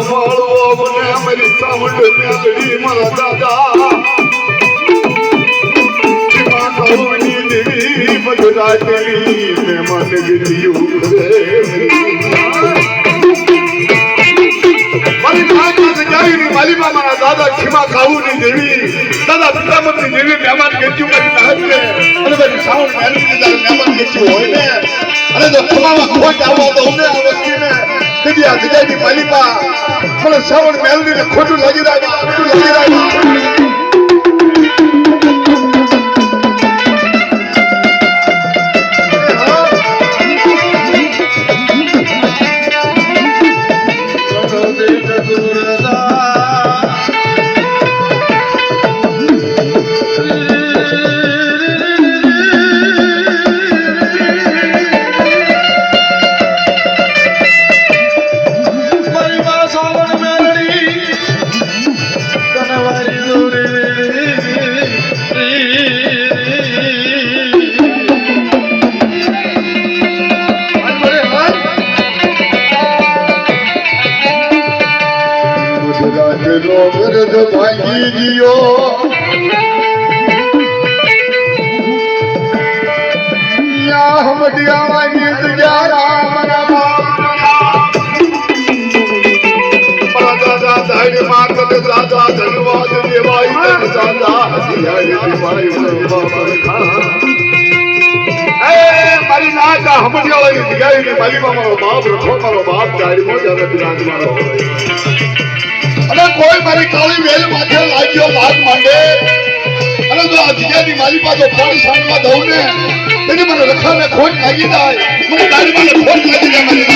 મળવો મને અમારી સાવંડ મેલડી મારા દાદા ખીમા કૌની દેવી ગુજરાતની મહેમાન ગીયું માલીમાં મારા દાદા ખીમા કાઉની દેવી દાદા પિતામતની દેવી મહેમાન ગીયું કરી નાખે અને બધી સાવંડ મેલડી દાદા મહેમાન ગીયું હોય ને અને જો ખમામાં ખોટ આવવા તો ઉને આ વસ્તીને કદી આ જગ્યાની માલિકા મને સાવણ મેલડીને ખોટું લાગી રહ્યું ભાંગી ગયો હમડિયાવાની જગ્યા દાદા ધારી માત દાદા ધન્યવાદ દેવાય દાદા મારી નાકા હમડિયાવાની જગ્યાએ માલીમાં મારો બાપ રખો મારો બાપ ધારી મોજા મારો અને કોઈ મારી કાળી વેલ માથે લાગ્યો લાગ માંડે અને જો આ જગ્યાની મારી પાસે પાણી સાંભળવા દઉં ને તેની મને રખાને ખોટ લાગી જાય મને તારી મને ખોટ લાગી જાય